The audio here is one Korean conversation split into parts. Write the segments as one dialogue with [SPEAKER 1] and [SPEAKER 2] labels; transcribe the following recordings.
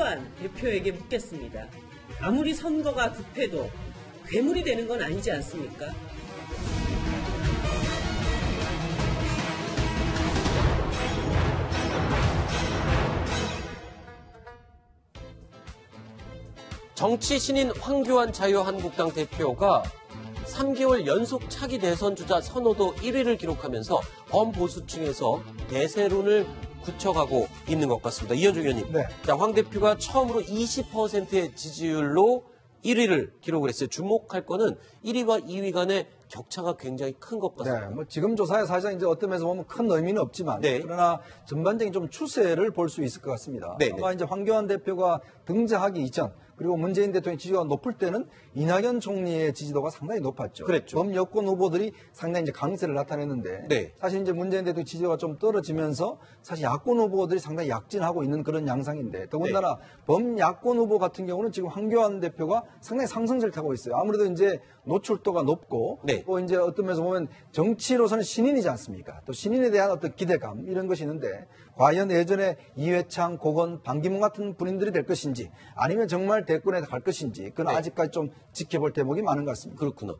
[SPEAKER 1] 황교안 대표에게 묻겠습니다. 아무리 선거가 급해도 괴물이 되는 건 아니지 않습니까?
[SPEAKER 2] 정치 신인 황교안 자유한국당 대표가 3개월 연속 차기 대선 주자 선호도 1위를 기록하면서 범보수층에서 대세론을 굳혀가고 있는 것 같습니다. 이현중 의원님.
[SPEAKER 3] 네.
[SPEAKER 2] 자, 황 대표가 처음으로 20%의 지지율로 1위를 기록을 했어요. 주목할 거는 1위와 2위 간의 격차가 굉장히 큰 것 같습니다.
[SPEAKER 3] 네, 뭐 지금 조사에 사실상 이제 어떤 면에서 보면 큰 의미는 없지만,
[SPEAKER 2] 네.
[SPEAKER 3] 그러나 전반적인 좀 추세를 볼 수 있을 것 같습니다.
[SPEAKER 2] 네,
[SPEAKER 3] 아마
[SPEAKER 2] 네.
[SPEAKER 3] 이제 황교안 대표가 등장하기 이전, 그리고 문재인 대통령 지지도가 높을 때는 이낙연 총리의 지지도가 상당히 높았죠.
[SPEAKER 2] 그랬죠.
[SPEAKER 3] 범여권 후보들이 상당히 이제 강세를 나타냈는데,
[SPEAKER 2] 네.
[SPEAKER 3] 사실 이제 문재인 대통령 지지도가 좀 떨어지면서 사실 야권 후보들이 상당히 약진하고 있는 그런 양상인데, 더군다나 범야권 후보 같은 경우는 지금 황교안 대표가 상당히 상승세를 타고 있어요. 아무래도 이제 노출도가 높고,
[SPEAKER 2] 네.
[SPEAKER 3] 또 이제 어떤 면에서 보면 정치로서는 신인이지 않습니까? 또 신인에 대한 어떤 기대감 이런 것이 있는데, 과연 예전에 이회창, 고건, 반기문 같은 분인들이 될 것인지, 아니면 정말 대권에 갈 것인지, 그건
[SPEAKER 2] 네.
[SPEAKER 3] 아직까지 좀 지켜볼 대목이 많은 것 같습니다.
[SPEAKER 2] 그렇구나.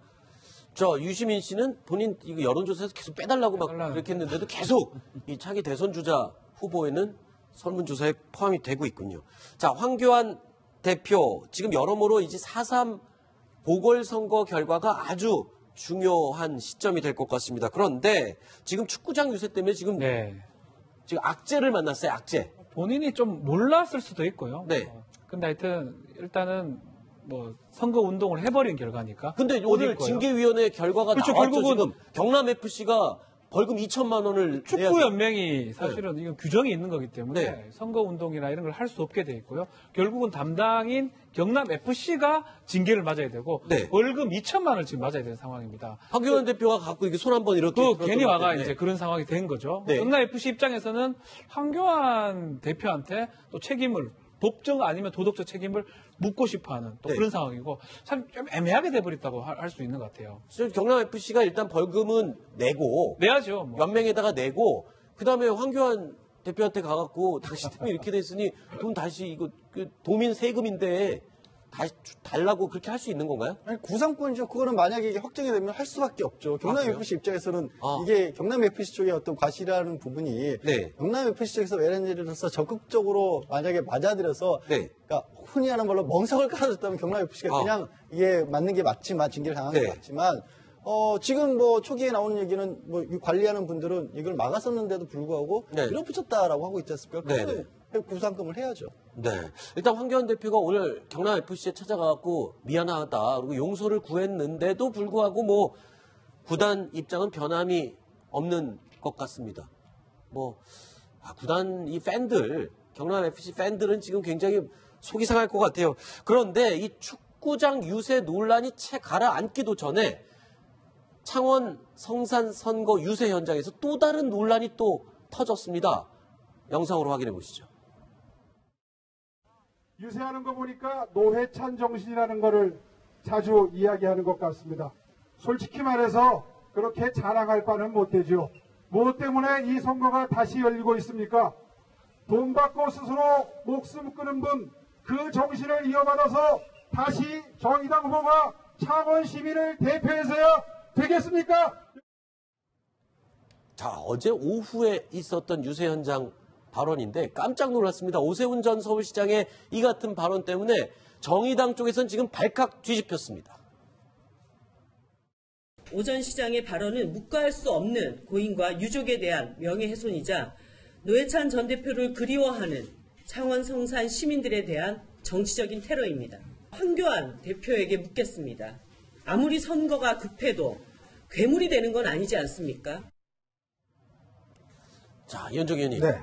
[SPEAKER 2] 저 유시민 씨는 본인 이거 여론조사에서 계속 빼달라고 막 그렇게 했는데도 계속 이 차기 대선 주자 후보에는 설문조사에 포함이 되고 있군요. 자, 황교안 대표 지금 여러모로 이제 4.3 보궐선거 결과가 아주 중요한 시점이 될 것 같습니다. 그런데 지금 축구장 유세 때문에 지금 악재를 만났어요. 악재.
[SPEAKER 4] 본인이 좀 몰랐을 수도 있고요.
[SPEAKER 2] 네.
[SPEAKER 4] 근데 하여튼 일단은 뭐 선거 운동을 해버린 결과니까.
[SPEAKER 2] 근데 오늘 징계위원회 결과가
[SPEAKER 4] 그렇죠,
[SPEAKER 2] 나왔죠.
[SPEAKER 4] 결국은
[SPEAKER 2] 지금 경남 FC가 벌금 2천만 원을
[SPEAKER 4] 축구연맹이 사실은 이건 규정이 있는 거기 때문에
[SPEAKER 2] 네.
[SPEAKER 4] 선거 운동이나 이런 걸 할 수 없게 돼 있고요. 결국은 담당인 경남 FC가 징계를 맞아야 되고
[SPEAKER 2] 네.
[SPEAKER 4] 벌금 2천만 원을 지금 맞아야 되는 상황입니다.
[SPEAKER 2] 황교안 대표가 갖고 이게 손 한번 이렇게
[SPEAKER 4] 괜히 와가
[SPEAKER 2] 때문에.
[SPEAKER 4] 이제 그런 상황이 된 거죠.
[SPEAKER 2] 네.
[SPEAKER 4] 경남 FC 입장에서는 황교안 대표한테 또 책임을 법적 아니면 도덕적 책임을 묻고 싶어하는 또
[SPEAKER 2] 네.
[SPEAKER 4] 그런 상황이고 참 좀 애매하게 돼버렸다고 할 수 있는 것 같아요.
[SPEAKER 2] 경남 FC가 일단 벌금은 내고
[SPEAKER 4] 내야죠. 뭐.
[SPEAKER 2] 연맹에다가 내고 그다음에 황교안 대표한테 가갖고 당신 때문에 이렇게 됐으니 돈 다시 이거 그 도민 세금인데 다시 달라고 그렇게 할 수 있는 건가요?
[SPEAKER 5] 아니, 구상권이죠. 그거는 만약에 이게 확정이 되면 할 수밖에 없죠. 경남
[SPEAKER 2] 그래요?
[SPEAKER 5] FC 입장에서는
[SPEAKER 2] 아.
[SPEAKER 5] 이게 경남 FC 쪽의 어떤 과실이라는 부분이
[SPEAKER 2] 네.
[SPEAKER 5] 경남 FC 쪽에서 예를 들어서 적극적으로 만약에 맞아들여서
[SPEAKER 2] 네.
[SPEAKER 5] 그러니까 흔히 하는 말로 멍석을 깔아줬다면 경남 FC가 그냥 이게 맞는 게 맞지만 징계를 당한 게
[SPEAKER 2] 네.
[SPEAKER 5] 맞지만 지금 뭐 초기에 나오는 얘기는 뭐 관리하는 분들은 이걸 막았었는데도 불구하고
[SPEAKER 2] 네.
[SPEAKER 5] 밀어붙였다라고 하고 있지 않습니까?
[SPEAKER 2] 네,
[SPEAKER 5] 그러면 구상금을 해야죠.
[SPEAKER 2] 네. 일단 황교안 대표가 오늘 경남 FC에 찾아가갖고 미안하다 그리고 용서를 구했는데도 불구하고 뭐 구단 입장은 변함이 없는 것 같습니다. 구단 이 팬들 경남 FC 팬들은 지금 굉장히 속이 상할 것 같아요. 그런데 이 축구장 유세 논란이 채 가라앉기도 전에 창원 성산 선거 유세 현장에서 또 다른 논란이 또 터졌습니다. 영상으로 확인해 보시죠.
[SPEAKER 6] 유세하는 거 보니까 노회찬 정신이라는 거를 자주 이야기하는 것 같습니다. 솔직히 말해서 그렇게 자랑할 바는 못되죠. 무엇 때문에 이 선거가 다시 열리고 있습니까? 돈 받고 스스로 목숨 끊은 분, 그 정신을 이어받아서 다시 정의당 후보가 창원 시민을 대표해서야 되겠습니까?
[SPEAKER 2] 자, 어제 오후에 있었던 유세 현장 발언인데 깜짝 놀랐습니다. 오세훈 전 서울시장의 이 같은 발언 때문에 정의당 쪽에서는 지금 발칵 뒤집혔습니다.
[SPEAKER 1] 오 전 시장의 발언은 묵과할 수 없는 고인과 유족에 대한 명예훼손이자 노회찬 전 대표를 그리워하는 창원 성산 시민들에 대한 정치적인 테러입니다. 황교안 대표에게 묻겠습니다. 아무리 선거가 급해도 괴물이 되는 건 아니지 않습니까?
[SPEAKER 2] 자, 이현정 의원님.
[SPEAKER 3] 네.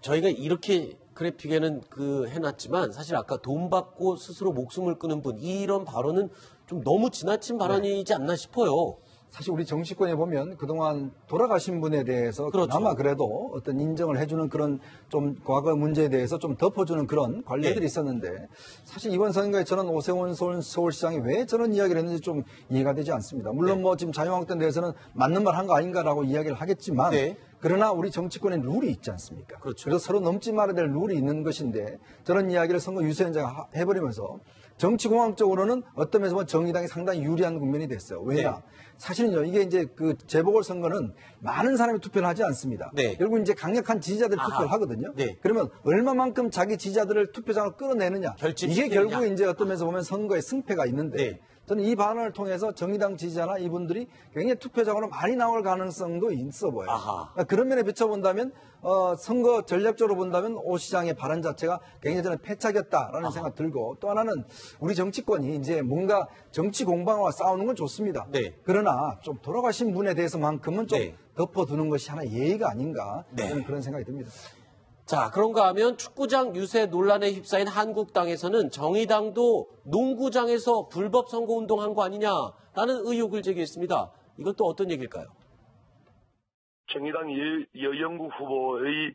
[SPEAKER 2] 저희가 이렇게 그래픽에는 해놨지만 사실 아까 돈 받고 스스로 목숨을 끊은 분 이런 발언은 좀 너무 지나친 발언이지 않나 싶어요.
[SPEAKER 3] 사실 우리 정치권에 보면 그동안 돌아가신 분에 대해서
[SPEAKER 2] 그렇죠.
[SPEAKER 3] 그나마 그래도 어떤 인정을 해주는 그런 좀 과거 문제에 대해서 좀 덮어주는 그런 관례들이
[SPEAKER 2] 네.
[SPEAKER 3] 있었는데 사실 이번 선거에 저는 오세훈 서울시장이 왜 저런 이야기를 했는지 좀 이해가 되지 않습니다. 물론
[SPEAKER 2] 네.
[SPEAKER 3] 뭐 지금 자유한국당 내에서는 맞는 말 한 거 아닌가라고 이야기를 하겠지만
[SPEAKER 2] 네.
[SPEAKER 3] 그러나 우리 정치권에 룰이 있지 않습니까?
[SPEAKER 2] 그렇죠.
[SPEAKER 3] 그래서 서로 넘지 말아야 될 룰이 있는 것인데 저런 이야기를 선거 유세현장가 해버리면서 정치공학적으로는 어떤 면에서 보면 정의당이 상당히 유리한 국면이 됐어요. 왜냐?
[SPEAKER 2] 네.
[SPEAKER 3] 사실은요, 이게 이제 그 재보궐선거는 많은 사람이 투표를 하지 않습니다.
[SPEAKER 2] 네.
[SPEAKER 3] 결국 이제 강력한 지지자들이
[SPEAKER 2] 아하.
[SPEAKER 3] 투표를 하거든요.
[SPEAKER 2] 네.
[SPEAKER 3] 그러면 얼마만큼 자기 지지자들을 투표장으로 끌어내느냐. 이게
[SPEAKER 2] 결집시키느냐.
[SPEAKER 3] 결국 이제 어떤 면에서 보면 선거의 승패가 있는데
[SPEAKER 2] 네.
[SPEAKER 3] 저는 이 반응을 통해서 정의당 지지자나 이분들이 굉장히 투표장으로 많이 나올 가능성도 있어 보여요.
[SPEAKER 2] 아하.
[SPEAKER 3] 그러니까 그런 면에 비춰본다면 선거 전략적으로 본다면 오 시장의 발언 자체가 굉장히 저는 패착이었다라는 생각 들고 또 하나는 우리 정치권이 이제 뭔가 정치 공방과 싸우는 건 좋습니다.
[SPEAKER 2] 네.
[SPEAKER 3] 그러나 좀 돌아가신 분에 대해서만큼은 좀
[SPEAKER 2] 네.
[SPEAKER 3] 덮어두는 것이 하나의 예의가 아닌가
[SPEAKER 2] 네.
[SPEAKER 3] 저는 그런 생각이 듭니다.
[SPEAKER 2] 자, 그런가 하면 축구장 유세 논란에 휩싸인 한국당에서는 정의당도 농구장에서 불법 선거운동한 거 아니냐라는 의혹을 제기했습니다. 이건 또 어떤 얘기일까요?
[SPEAKER 7] 정의당 여영구 후보의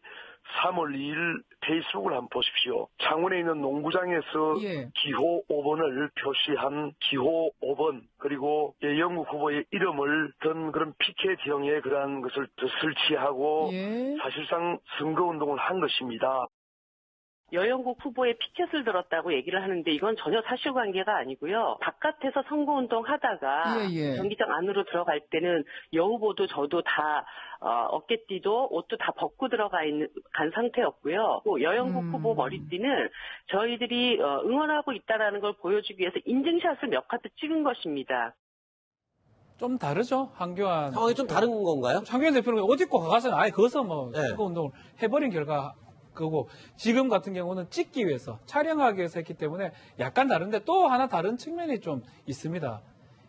[SPEAKER 7] 3월 2일 페이스북을 한번 보십시오. 창원에 있는 농구장에서 기호 5번을 표시한 기호 5번 그리고 여영구 후보의 이름을 든 그런 피켓형의 그러한 것을 설치하고 사실상 선거운동을 한 것입니다.
[SPEAKER 8] 여영국 후보의 피켓을 들었다고 얘기를 하는데 이건 전혀 사실관계가 아니고요. 바깥에서 선거운동 하다가 경기장 안으로 들어갈 때는 여 후보도 저도 다 어깨띠도 옷도 다 벗고 간 상태였고요. 또 여영국 후보 머리띠는 저희들이 응원하고 있다라는 걸 보여주기 위해서 인증샷을 몇 카트 찍은 것입니다.
[SPEAKER 4] 좀 다르죠, 한교안.
[SPEAKER 2] 상황이 좀 다른 건가요?
[SPEAKER 4] 한교안 대표는 어디 거 가서 아예 거기서 뭐
[SPEAKER 2] 네.
[SPEAKER 4] 선거운동을 해버린 결과 그거고 지금 같은 경우는 찍기 위해서 촬영하기 위해서 했기 때문에 약간 다른데 또 하나 다른 측면이 좀 있습니다.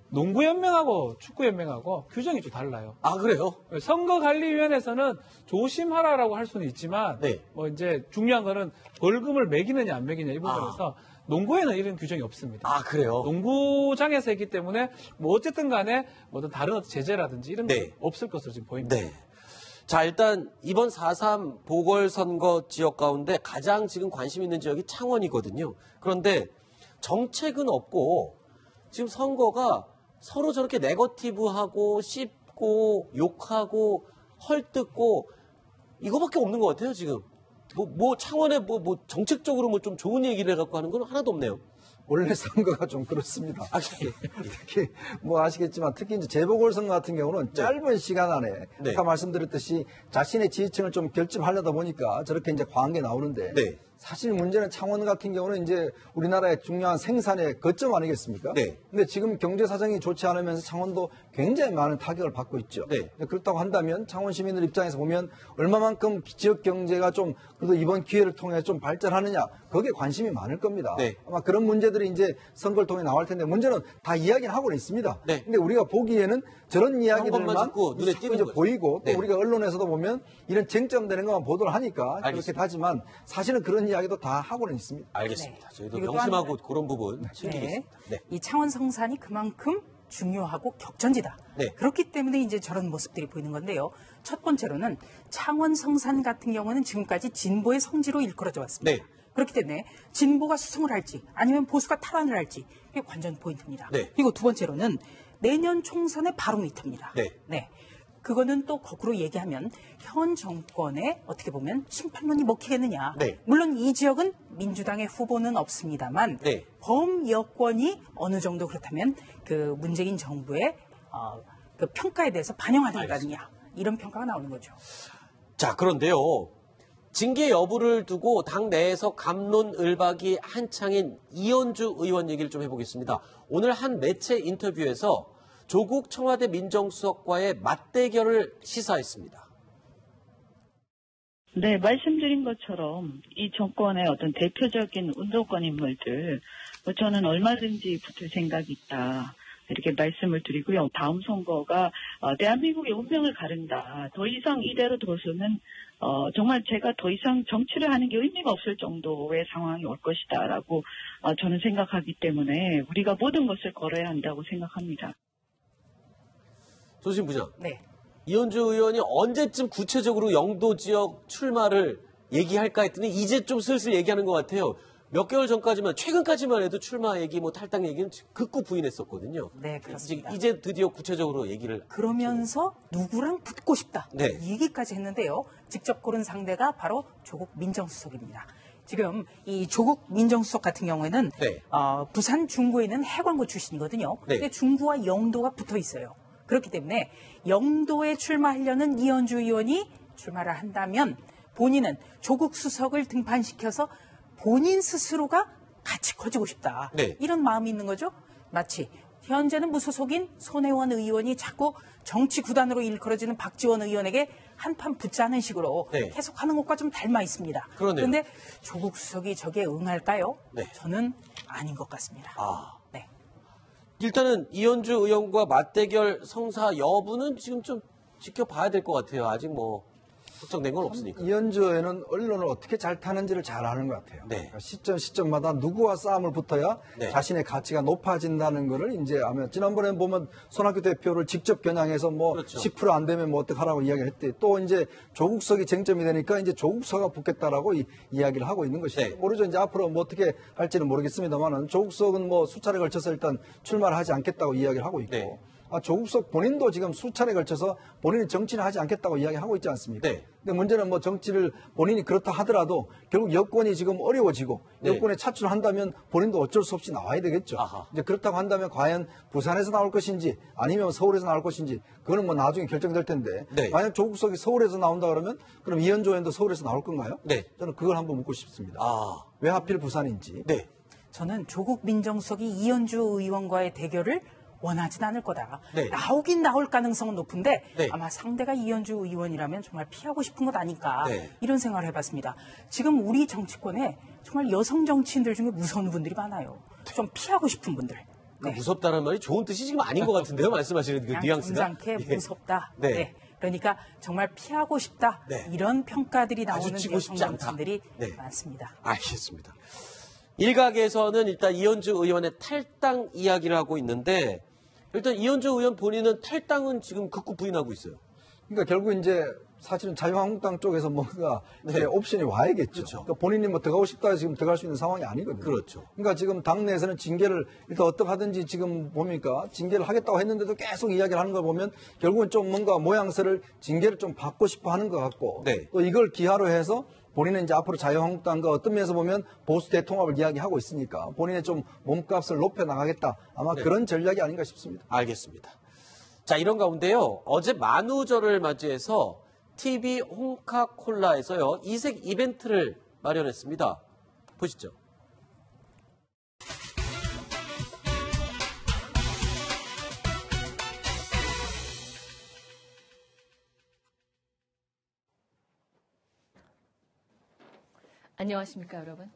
[SPEAKER 4] 농구연맹하고 축구연맹하고 규정이 좀 달라요.
[SPEAKER 2] 아, 그래요?
[SPEAKER 4] 선거관리위원회에서는 조심하라라고 할 수는 있지만
[SPEAKER 2] 네.
[SPEAKER 4] 뭐 이제 중요한 거는 벌금을 매기느냐 안 매기느냐 이 부분에서 농구에는 이런 규정이 없습니다.
[SPEAKER 2] 아, 그래요?
[SPEAKER 4] 농구장에서 했기 때문에 뭐 어쨌든 간에 뭐든 다른 어떤 제재라든지 이런 게
[SPEAKER 2] 네.
[SPEAKER 4] 없을 것으로 지금 보입니다.
[SPEAKER 2] 네. 자, 일단 이번 4.3 보궐선거 지역 가운데 가장 지금 관심 있는 지역이 창원이거든요. 그런데 정책은 없고 지금 선거가 서로 저렇게 네거티브하고 씹고 욕하고 헐뜯고 이거밖에 없는 것 같아요, 지금. 뭐 창원에 뭐 정책적으로 뭐 좀 좋은 얘기를 해갖고 하는 건 하나도 없네요.
[SPEAKER 3] 원래 선거가 좀 그렇습니다. 특히 뭐 아시겠지만 특히 이제 재보궐선거 같은 경우는 짧은 시간 안에 아까 말씀드렸듯이 자신의 지지층을 좀 결집하려다 보니까 저렇게 이제 과한 게 나오는데 사실 문제는 창원 같은 경우는 이제 우리나라의 중요한 생산의 거점 아니겠습니까? 근데 지금 경제 사정이 좋지 않으면서 창원도 굉장히 많은 타격을 받고 있죠. 그렇다고 한다면 창원 시민들 입장에서 보면 얼마만큼 지역 경제가 좀 그래도 이번 기회를 통해 좀 발전하느냐 거기에 관심이 많을 겁니다. 아마 그런 문제들이 이제 선거를 통해 나올 텐데 문제는 다 이야기는 하고는 있습니다. 근데 우리가 보기에는 저런 이야기들만
[SPEAKER 2] 자꾸 눈에 띄는
[SPEAKER 3] 이제
[SPEAKER 2] 거죠.
[SPEAKER 3] 보이고 또 우리가 언론에서도 보면 이런 쟁점되는 것만 보도를 하니까 그렇게 하지만 사실은 그런 이야기도 다 하고는 있습니다.
[SPEAKER 2] 알겠습니다. 저희도 명심하고 그런 부분 챙기겠습니다.
[SPEAKER 9] 이 창원 성산이 그만큼 중요하고 격전지다. 그렇기 때문에 이제 저런 모습들이 보이는 건데요. 첫 번째로는 창원 성산 같은 경우는 지금까지 진보의 성지로 일컬어져 왔습니다. 그렇기 때문에 진보가 수성을 할지 아니면 보수가 탈환을 할지 이게 관전 포인트입니다. 그리고 두 번째로는 내년 총선의 바로미터입니다. 그거는 또 거꾸로 얘기하면 현 정권에 어떻게 보면 심판론이 먹히겠느냐. 물론 이 지역은 민주당의 후보는 없습니다만 범여권이 어느 정도 그렇다면 그 문재인 정부의 그 평가에 대해서 반영하는 거 아니냐. 이런 평가가 나오는 거죠.
[SPEAKER 2] 자, 그런데요. 징계 여부를 두고 당 내에서 갑론을박이 한창인 이현주 의원 얘기를 좀 해보겠습니다. 오늘 한 매체 인터뷰에서 조국 청와대 민정수석과의 맞대결을 시사했습니다.
[SPEAKER 10] 네, 말씀드린 것처럼 이 정권의 어떤 대표적인 운동권 인물들, 저는 얼마든지 붙을 생각이 있다. 이렇게 말씀을 드리고요. 다음 선거가 대한민국의 운명을 가른다. 더 이상 이대로 둬서는 정말 제가 더 이상 정치를 하는 게 의미가 없을 정도의 상황이 올 것이다라고 저는 생각하기 때문에 우리가 모든 것을 걸어야 한다고 생각합니다.
[SPEAKER 2] 조심 부장. 이현주 의원이 언제쯤 구체적으로 영도 지역 출마를 얘기할까 했더니 이제 좀 슬슬 얘기하는 것 같아요. 몇 개월 전까지만, 최근까지만 해도 출마 얘기, 뭐 탈당 얘기는 극구 부인했었거든요.
[SPEAKER 9] 네, 그렇습니다.
[SPEAKER 2] 이제 드디어 구체적으로 얘기를.
[SPEAKER 9] 그러면서 누구랑 붙고 싶다.
[SPEAKER 2] 네.
[SPEAKER 9] 이 얘기까지 했는데요. 직접 고른 상대가 바로 조국 민정수석입니다. 지금 이 조국 민정수석 같은 경우에는
[SPEAKER 2] 네.
[SPEAKER 9] 부산 중구에 있는 해관고 출신이거든요.
[SPEAKER 2] 네.
[SPEAKER 9] 근데 중구와 영도가 붙어 있어요. 그렇기 때문에 영도에 출마하려는 이현주 의원이 출마를 한다면 본인은 조국 수석을 등판시켜서 본인 스스로가 같이 커지고 싶다.
[SPEAKER 2] 네.
[SPEAKER 9] 이런 마음이 있는 거죠. 마치 현재는 무소속인 손혜원 의원이 자꾸 정치 구단으로 일컬어지는 박지원 의원에게 한판 붙자는 식으로
[SPEAKER 2] 네.
[SPEAKER 9] 계속하는 것과 좀 닮아 있습니다.
[SPEAKER 2] 그러네요.
[SPEAKER 9] 그런데 조국 수석이 저기에 응할까요?
[SPEAKER 2] 네.
[SPEAKER 9] 저는 아닌 것 같습니다. 네.
[SPEAKER 2] 일단은 이현주 의원과 맞대결 성사 여부는 지금 좀 지켜봐야 될 것 같아요. 아직 뭐 확정된 건 없으니까.
[SPEAKER 3] 이현주 의원은 언론을 어떻게 잘 타는지를 잘 아는 것 같아요.
[SPEAKER 2] 네.
[SPEAKER 3] 그러니까 시점마다 누구와 싸움을 붙어야
[SPEAKER 2] 네.
[SPEAKER 3] 자신의 가치가 높아진다는 거를 이제 아마 지난번에 보면 손학규 대표를 직접 겨냥해서 뭐
[SPEAKER 2] 그렇죠.
[SPEAKER 3] 10% 안 되면 뭐 어떡하라고 이야기를 했대. 또 이제 조국석이 쟁점이 되니까 이제 조국서가 붙겠다라고 이야기를 하고 있는 것이죠.
[SPEAKER 2] 네.
[SPEAKER 3] 모르죠. 이제 앞으로 뭐 어떻게 할지는 모르겠습니다만은 조국석은 뭐 수차례 걸쳐서 일단 출마를 하지 않겠다고 이야기를 하고 있고.
[SPEAKER 2] 네.
[SPEAKER 3] 조국석 본인도 지금 수차례 걸쳐서 본인이 정치를 하지 않겠다고 이야기하고 있지 않습니까?
[SPEAKER 2] 네.
[SPEAKER 3] 근데 문제는 뭐 정치를 본인이 그렇다 하더라도 결국 여권이 지금 어려워지고
[SPEAKER 2] 네.
[SPEAKER 3] 여권에 차출한다면 본인도 어쩔 수 없이 나와야 되겠죠.
[SPEAKER 2] 아하.
[SPEAKER 3] 이제 그렇다고 한다면 과연 부산에서 나올 것인지 아니면 서울에서 나올 것인지 그거는 뭐 나중에 결정될 텐데
[SPEAKER 2] 네.
[SPEAKER 3] 만약 조국석이 서울에서 나온다 그러면 그럼 이현주 의원도 서울에서 나올 건가요?
[SPEAKER 2] 네.
[SPEAKER 3] 저는 그걸 한번 묻고 싶습니다. 왜 하필 부산인지.
[SPEAKER 2] 네.
[SPEAKER 9] 저는 조국 민정수석이 이현주 의원과의 대결을 원하진 않을 거다.
[SPEAKER 2] 네.
[SPEAKER 9] 나오긴 나올 가능성은 높은데
[SPEAKER 2] 네.
[SPEAKER 9] 아마 상대가 이현주 의원이라면 정말 피하고 싶은 것 아닐까
[SPEAKER 2] 네.
[SPEAKER 9] 이런 생각을 해봤습니다. 지금 우리 정치권에 정말 여성 정치인들 중에 무서운 분들이 많아요. 좀 피하고 싶은 분들. 네.
[SPEAKER 2] 무섭다는 말이 좋은 뜻이 지금 아닌 것 같은데요. 말씀하시는 그
[SPEAKER 9] 그냥
[SPEAKER 2] 뉘앙스가.
[SPEAKER 9] 점잖게
[SPEAKER 2] 예.
[SPEAKER 9] 무섭다.
[SPEAKER 2] 네.
[SPEAKER 9] 네. 그러니까 정말 피하고 싶다.
[SPEAKER 2] 네.
[SPEAKER 9] 이런 평가들이 나오는
[SPEAKER 2] 마주치고
[SPEAKER 9] 여성
[SPEAKER 2] 싶지 않다.
[SPEAKER 9] 정치인들이
[SPEAKER 2] 네.
[SPEAKER 9] 많습니다.
[SPEAKER 2] 알겠습니다. 일각에서는 일단 이현주 의원의 탈당 이야기를 하고 있는데 일단 이현주 의원 본인은 탈당은 지금 극구 부인하고 있어요.
[SPEAKER 3] 그러니까 결국 이제 사실은 자유한국당 쪽에서 뭔가
[SPEAKER 2] 네.
[SPEAKER 3] 옵션이 와야겠죠.
[SPEAKER 2] 그렇죠.
[SPEAKER 3] 그러니까 본인이 뭐 들어가고 싶다 해서 지금 들어갈 수 있는 상황이 아니거든요.
[SPEAKER 2] 그렇죠.
[SPEAKER 3] 그러니까 지금 당내에서는 징계를 일단 어떻게 하든지 지금 봅니까? 징계를 하겠다고 했는데도 계속 이야기를 하는 걸 보면 결국은 좀 뭔가 모양새를 징계를 좀 받고 싶어 하는 것 같고
[SPEAKER 2] 네.
[SPEAKER 3] 또 이걸 기하로 해서 본인은 이제 앞으로 자유한국당과 어떤 면에서 보면 보수 대통합을 이야기하고 있으니까 본인의 좀 몸값을 높여 나가겠다. 아마
[SPEAKER 2] 네.
[SPEAKER 3] 그런 전략이 아닌가 싶습니다.
[SPEAKER 2] 알겠습니다. 자, 이런 가운데요. 어제 만우절을 맞이해서 TV 홍카콜라에서요. 이색 이벤트를 마련했습니다. 보시죠.
[SPEAKER 11] 안녕하십니까, 여러분.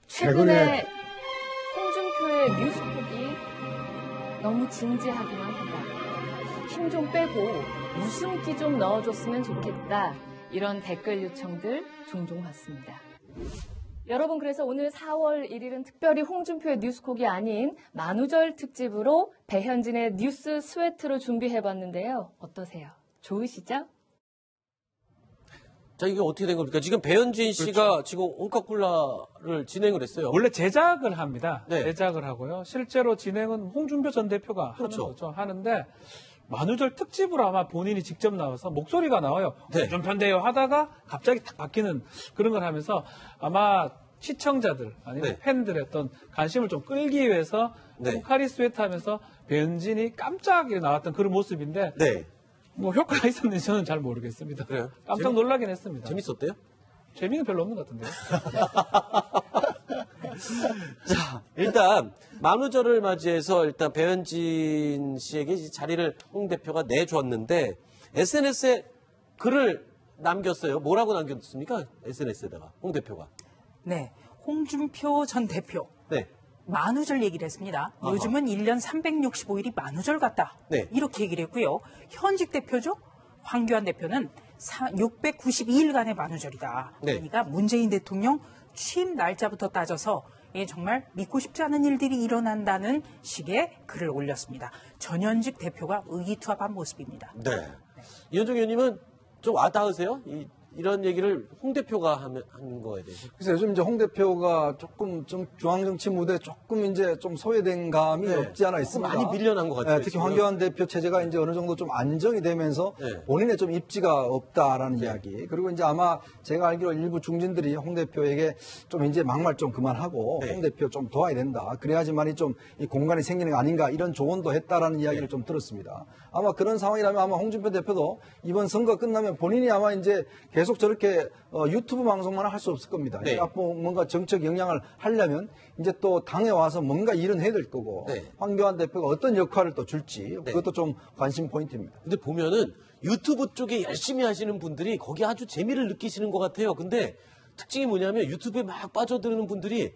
[SPEAKER 11] 최근에 홍준표의 뉴스톡이 너무 진지하기만 하다. 힘 좀 빼고 웃음기 좀 넣어줬으면 좋겠다. 이런 댓글 요청들 종종 받습니다. 여러분, 그래서 오늘 4월 1일은 특별히 홍준표의 뉴스콕이 아닌 만우절 특집으로 배현진의 뉴스 스웨트로 준비해봤는데요. 어떠세요? 좋으시죠?
[SPEAKER 2] 자, 이게 어떻게 된 겁니까? 지금 배현진 씨가
[SPEAKER 4] 그렇죠.
[SPEAKER 2] 지금 홍카콜라를 진행을 했어요.
[SPEAKER 4] 원래 제작을 합니다.
[SPEAKER 2] 네.
[SPEAKER 4] 제작을 하고요. 실제로 진행은 홍준표 전 대표가
[SPEAKER 2] 그렇죠.
[SPEAKER 4] 하는 거죠. 하는데 만우절 특집으로 아마 본인이 직접 나와서 목소리가 나와요.
[SPEAKER 2] 네.
[SPEAKER 4] 좀 편대요 하다가 갑자기 딱 바뀌는 그런 걸 하면서 아마 시청자들 아니면
[SPEAKER 2] 네.
[SPEAKER 4] 팬들의 어떤 관심을 좀 끌기 위해서
[SPEAKER 2] 네.
[SPEAKER 4] 홍카리 스웨트 하면서 배현진이 깜짝 나왔던 그런 모습인데
[SPEAKER 2] 네.
[SPEAKER 4] 뭐 효과가 있었는지 저는 잘 모르겠습니다.
[SPEAKER 2] 그래요?
[SPEAKER 4] 깜짝 놀라긴 했습니다.
[SPEAKER 2] 재밌었대요?
[SPEAKER 4] 재미는 별로 없는 것 같은데요.
[SPEAKER 2] 자, 일단 만우절을 맞이해서 일단 배현진 씨에게 이 자리를 홍 대표가 내줬는데 SNS에 글을 남겼어요. 뭐라고 남겼습니까? SNS에다가 홍 대표가.
[SPEAKER 9] 네. 홍준표 전 대표.
[SPEAKER 2] 네.
[SPEAKER 9] 만우절 얘기를 했습니다.
[SPEAKER 2] 아하.
[SPEAKER 9] 요즘은 1년 365일이 만우절 같다.
[SPEAKER 2] 네.
[SPEAKER 9] 이렇게 얘기를 했고요. 현직 대표죠. 황교안 대표는 692일간의 만우절이다.
[SPEAKER 2] 네.
[SPEAKER 9] 그러니까 문재인 대통령 취임 날짜부터 따져서 정말 믿고 싶지 않은 일들이 일어난다는 식의 글을 올렸습니다. 전현직 대표가 의기투합한 모습입니다.
[SPEAKER 2] 네. 이현정 의원님은 좀 와닿으세요? 이 이런 얘기를 홍 대표가 하는 거에 대해서.
[SPEAKER 3] 그래서 요즘 이제 홍 대표가 조금 좀 중앙정치 무대에 조금 이제 좀 소외된 감이 없지 않아 있습니다.
[SPEAKER 2] 많이 밀려난 것 같아요.
[SPEAKER 3] 특히 황교안 대표 체제가 이제 어느 정도 좀 안정이 되면서 본인의 좀 입지가 없다라는 이야기. 그리고 이제 아마 제가 알기로 일부 중진들이 홍 대표에게 좀 이제 막말 좀 그만하고 홍 대표 좀 도와야 된다. 그래야지만이 좀 이 공간이 생기는 거 아닌가 이런 조언도 했다라는 이야기를 좀 들었습니다. 아마 그런 상황이라면 아마 홍준표 대표도 이번 선거 끝나면 본인이 아마 이제 계속 저렇게 유튜브 방송만 할 수 없을 겁니다. 앞으로 뭔가 정책 영향을 하려면 이제 또 당에 와서 뭔가 일은 해야 될 거고 황교안 대표가 어떤 역할을 또 줄지 그것도 좀 관심 포인트입니다.
[SPEAKER 2] 근데 보면은 유튜브 쪽에 열심히 하시는 분들이 거기 아주 재미를 느끼시는 것 같아요. 근데 특징이 뭐냐면 유튜브에 막 빠져드는 분들이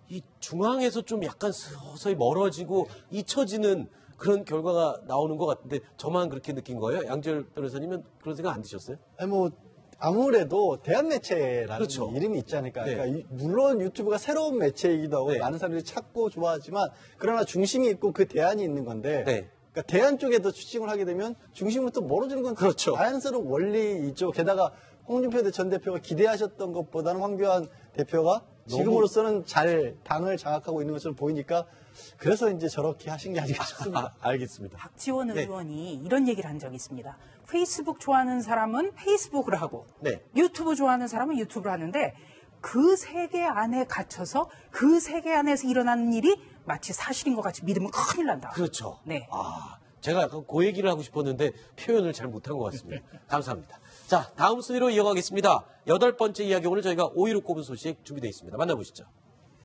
[SPEAKER 2] 이 중앙에서 좀 약간 서서히 멀어지고 잊혀지는 그런 결과가 나오는 것 같은데 저만 그렇게 느낀 거예요? 양지열 변호사님은 그런 생각 안 드셨어요?
[SPEAKER 5] 아니 뭐 아무래도 대한매체라는 이름이 있지 않을까. 그러니까 물론 유튜브가 새로운 매체이기도 하고 많은 사람들이 찾고 좋아하지만 그러나 중심이 있고 그 대안이 있는 건데 그러니까 대안 쪽에도 추진을 하게 되면 중심으로부터 멀어지는 건 자연스러운 원리이죠. 게다가 홍준표 전 대표가 기대하셨던 것보다는 황교안 대표가 지금으로서는 잘 당을 장악하고 있는 것처럼 보이니까 그래서 이제 저렇게 하신 게 아닌가 싶습니다.
[SPEAKER 2] 알겠습니다.
[SPEAKER 9] 박지원 의원이 이런 얘기를 한 적이 있습니다. 페이스북 좋아하는 사람은 페이스북을 하고 유튜브 좋아하는 사람은 유튜브를 하는데 그 세계 안에 갇혀서 그 세계 안에서 일어나는 일이 마치 사실인 것 같이 믿으면 큰일 난다.
[SPEAKER 2] 그렇죠.
[SPEAKER 9] 네.
[SPEAKER 2] 제가 약간 그 얘기를 하고 싶었는데 표현을 잘 못한 것 같습니다. 감사합니다. 자, 다음 순위로 이어가겠습니다. 8번째 이야기 오늘 저희가 5위로 꼽은 소식 준비되어 있습니다. 만나보시죠.